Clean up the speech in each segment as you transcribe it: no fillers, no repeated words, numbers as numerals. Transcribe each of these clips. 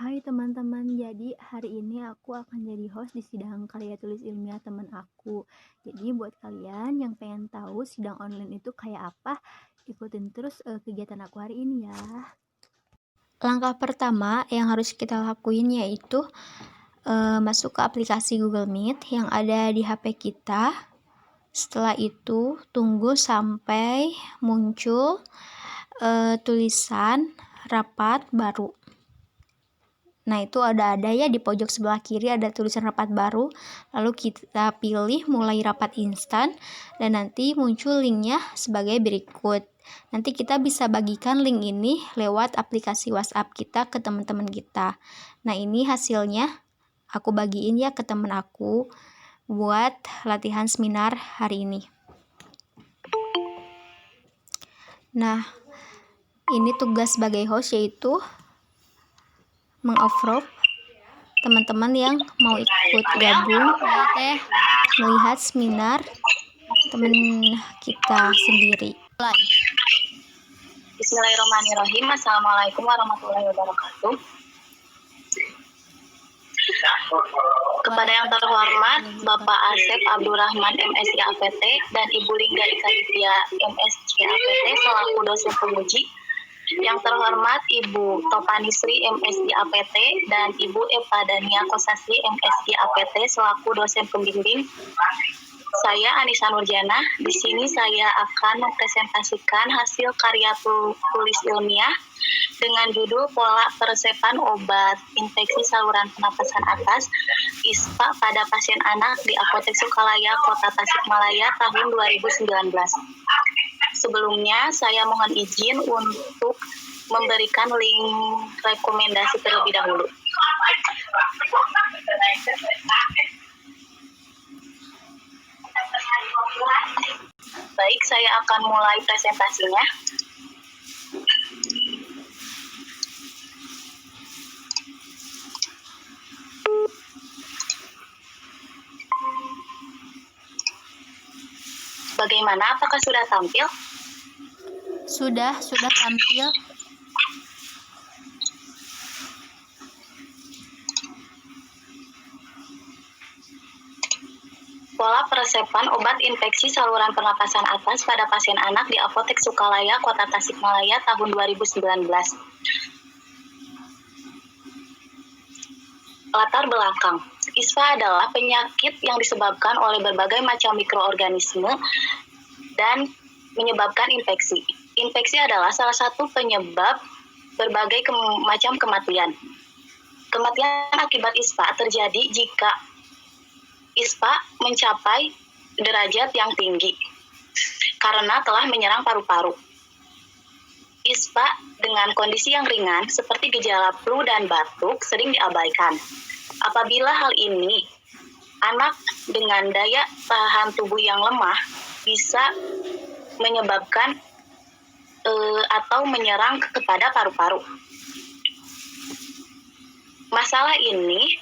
Hai teman-teman, jadi hari ini aku akan jadi host di sidang karya tulis ilmiah teman aku. Jadi buat kalian yang pengen tahu sidang online itu kayak apa, ikutin terus kegiatan aku hari ini ya. Langkah pertama yang harus kita lakuin yaitu masuk ke aplikasi Google Meet yang ada di HP kita. Setelah itu tunggu sampai muncul tulisan rapat baru. Nah, itu ada ya di pojok sebelah kiri ada tulisan rapat baru. Lalu kita pilih mulai rapat instan dan nanti muncul linknya sebagai berikut. Nanti kita bisa bagikan link ini lewat aplikasi WhatsApp kita ke teman-teman kita. Nah, ini hasilnya aku bagiin ya ke teman aku buat latihan seminar hari ini. Nah, ini tugas sebagai host yaitu meng-approve teman-teman yang mau ikut gabung melihat seminar teman kita sendiri. Bismillahirrahmanirrahim. Assalamualaikum warahmatullahi wabarakatuh. Kepada yang terhormat Bapak Asep Abdurrahman MSc APT dan Ibu Lingga Ika MSc APT selaku dosen penguji, yang terhormat Ibu Topanisri MSc APT dan Ibu Eva Dania Kosasri MSc APT selaku dosen pembimbing. Saya Anissa Nurjana. Di sini saya akan mempresentasikan hasil karya tulis ilmiah dengan judul Pola Peresepan Obat Infeksi Saluran Pernapasan Atas (ISPA) pada pasien anak di Apotek Sukalaya, Kota Tasikmalaya tahun 2019. Sebelumnya, saya mohon izin untuk memberikan link rekomendasi terlebih dahulu. Baik, saya akan mulai presentasinya. Bagaimana? Apakah sudah tampil? Sudah tampil. Pola peresepan obat infeksi saluran pernapasan atas pada pasien anak di Apotek Sukalaya, Kota Tasikmalaya tahun 2019. Latar belakang. ISPA adalah penyakit yang disebabkan oleh berbagai macam mikroorganisme dan menyebabkan infeksi. Infeksi adalah salah satu penyebab berbagai macam kematian. Kematian akibat ISPA terjadi jika ISPA mencapai derajat yang tinggi karena telah menyerang paru-paru. ISPA dengan kondisi yang ringan seperti gejala flu dan batuk sering diabaikan. Apabila hal ini, anak dengan daya tahan tubuh yang lemah bisa menyebabkan atau menyerang kepada paru-paru. Masalah ini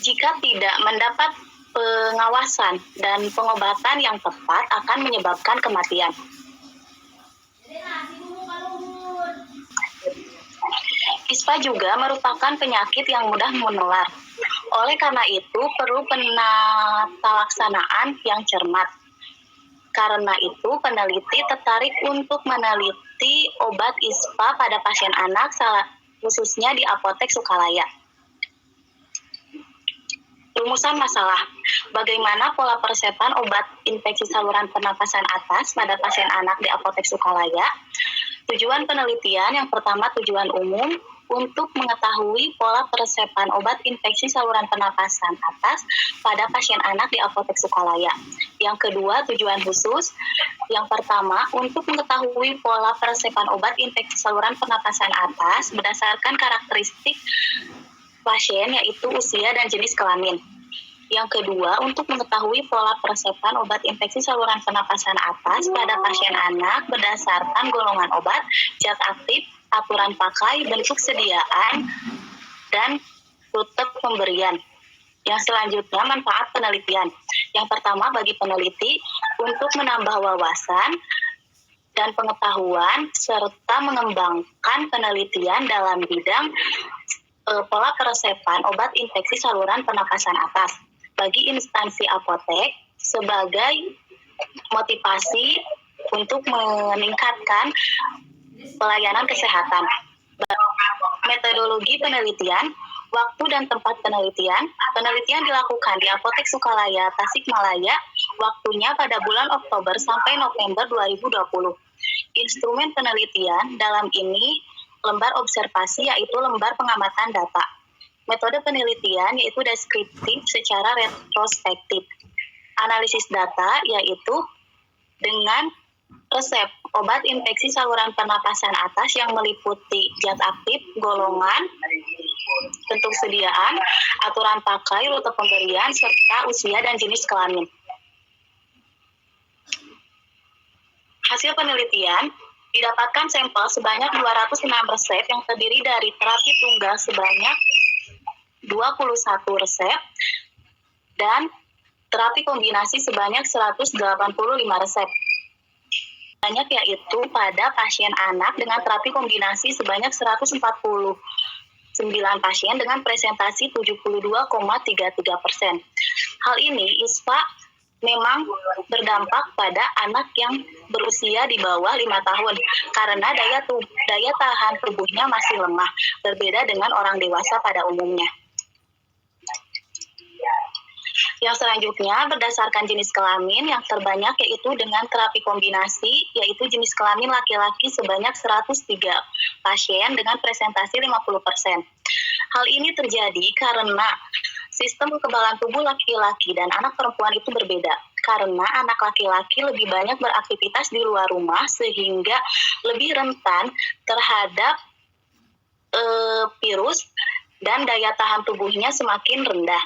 jika tidak mendapat pengawasan dan pengobatan yang tepat akan menyebabkan kematian. ISPA juga merupakan penyakit yang mudah menular. Oleh karena itu, perlu penatalaksanaan yang cermat. Karena itu, peneliti tertarik untuk meneliti obat ISPA pada pasien anak, khususnya di Apotek Sukalaya. Rumusan masalah. Bagaimana pola peresepan obat infeksi saluran pernapasan atas pada pasien anak di Apotek Sukalaya? Tujuan penelitian yang pertama tujuan umum untuk mengetahui pola peresepan obat infeksi saluran pernapasan atas pada pasien anak di Apotek Sukalaya. Yang kedua tujuan khusus. Yang pertama untuk mengetahui pola peresepan obat infeksi saluran pernapasan atas berdasarkan karakteristik pasien yaitu usia dan jenis kelamin. Yang kedua, untuk mengetahui pola peresepan obat infeksi saluran pernapasan atas pada pasien anak berdasarkan golongan obat, zat aktif, aturan pakai, bentuk sediaan, dan rute pemberian. Yang selanjutnya, manfaat penelitian. Yang pertama, bagi peneliti untuk menambah wawasan dan pengetahuan serta mengembangkan penelitian dalam bidang pola peresepan obat infeksi saluran pernapasan atas bagi instansi apotek sebagai motivasi untuk meningkatkan pelayanan kesehatan. Metodologi penelitian, waktu dan tempat penelitian. Penelitian dilakukan di Apotek Sukalaya, Tasikmalaya, waktunya pada bulan Oktober sampai November 2020. Instrumen penelitian dalam ini lembar observasi yaitu lembar pengamatan data. Metode penelitian yaitu deskriptif secara retrospektif. Analisis data yaitu dengan resep obat infeksi saluran pernapasan atas yang meliputi zat aktif, golongan, bentuk sediaan, aturan pakai, rute pemberian, serta usia dan jenis kelamin. Hasil penelitian didapatkan sampel sebanyak 206 resep yang terdiri dari terapi tunggal sebanyak 21 resep dan terapi kombinasi sebanyak 185 resep. Banyak yaitu pada pasien anak dengan terapi kombinasi sebanyak 149 pasien dengan presentasi 72,33%. Hal ini ISPA memang berdampak pada anak yang berusia di bawah 5 tahun karena daya tahan tubuhnya masih lemah, berbeda dengan orang dewasa pada umumnya. Yang selanjutnya berdasarkan jenis kelamin yang terbanyak yaitu dengan terapi kombinasi yaitu jenis kelamin laki-laki sebanyak 103 pasien dengan presentasi 50%. Hal ini terjadi karena sistem kekebalan tubuh laki-laki dan anak perempuan itu berbeda. Karena anak laki-laki lebih banyak beraktivitas di luar rumah sehingga lebih rentan terhadap virus dan daya tahan tubuhnya semakin rendah.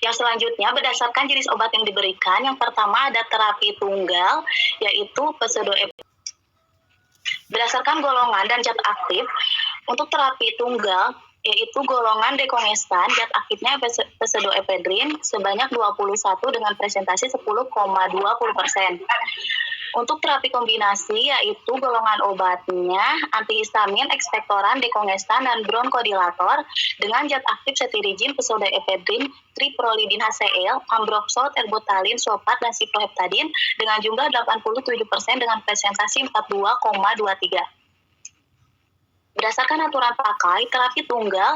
Yang selanjutnya berdasarkan jenis obat yang diberikan, yang pertama ada terapi tunggal yaitu pseudoephedrine. Berdasarkan golongan dan zat aktif, untuk terapi tunggal yaitu golongan dekongestan, zat aktifnya pseudoephedrine sebanyak 21 dengan presentasi 10,20%. Untuk terapi kombinasi yaitu golongan obatnya antihistamin, ekspektoran, dekongestan, dan bronkodilator dengan zat aktif cetirizine, pseudoephedrine, triprolidin HCl, ambroxol, ergotalin, sulfat, dan cyproheptadin dengan jumlah 87% dengan presentasi 42,23. Berdasarkan aturan pakai, terapi tunggal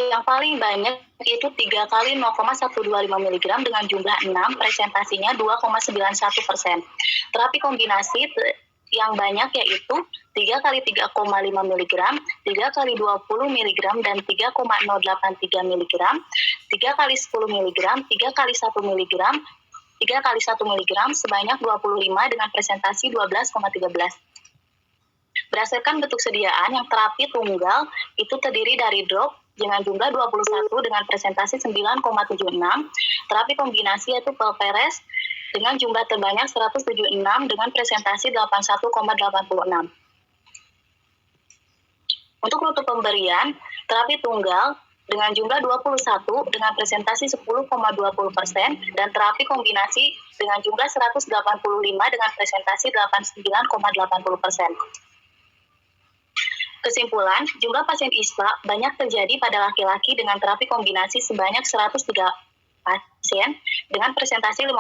yang paling banyak yaitu 3 kali 0,125 mg dengan jumlah 6, presentasinya 2,91%. Terapi kombinasi yang banyak yaitu 3 kali 3,5 mg, 3 kali 20 mg, dan 3,083 mg, 3 kali 10 mg, 3 kali 1 mg, 3 kali 1 mg sebanyak 25 dengan presentasi 12,13. Berdasarkan bentuk sediaan, yang terapi tunggal itu terdiri dari drop dengan jumlah 21 dengan presentasi 9,76, terapi kombinasi yaitu pelperes dengan jumlah terbanyak 176 dengan presentasi 81,86. Untuk rute pemberian, terapi tunggal dengan jumlah 21 dengan presentasi 10,20% dan terapi kombinasi dengan jumlah 185 dengan presentasi 89,80%. Kesimpulan, jumlah pasien ISPA banyak terjadi pada laki-laki dengan terapi kombinasi sebanyak 103 pasien dengan presentasi 50%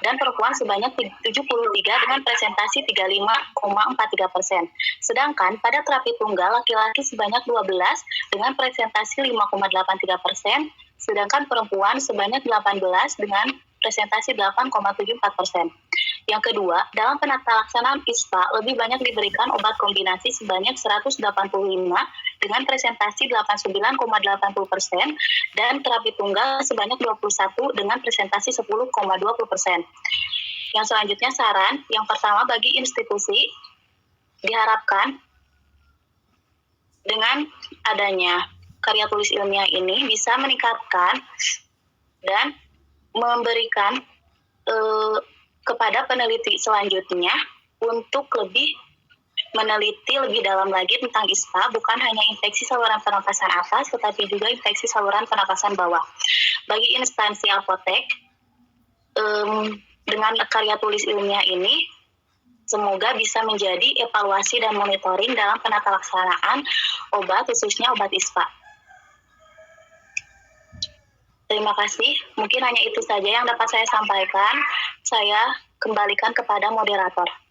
dan perempuan sebanyak 73 dengan presentasi 35,43%. Sedangkan pada terapi tunggal laki-laki sebanyak 12 dengan presentasi 5,83%, sedangkan perempuan sebanyak 18 dengan presentasi 8,74%. Yang kedua, dalam penata laksanaan ISPA lebih banyak diberikan obat kombinasi sebanyak 185 dengan presentasi 89,80% dan terapi tunggal sebanyak 21 dengan presentasi 10,20%. Yang selanjutnya saran, yang pertama bagi institusi diharapkan dengan adanya karya tulis ilmiah ini bisa meningkatkan dan memberikan kepada peneliti selanjutnya untuk lebih meneliti lebih dalam lagi tentang ISPA, bukan hanya infeksi saluran pernapasan atas, tetapi juga infeksi saluran pernapasan bawah. Bagi instansi apotek, dengan karya tulis ilmiah ini semoga bisa menjadi evaluasi dan monitoring dalam penatalaksanaan obat, khususnya obat ISPA. Terima kasih. Mungkin hanya itu saja yang dapat saya sampaikan. Saya kembalikan kepada moderator.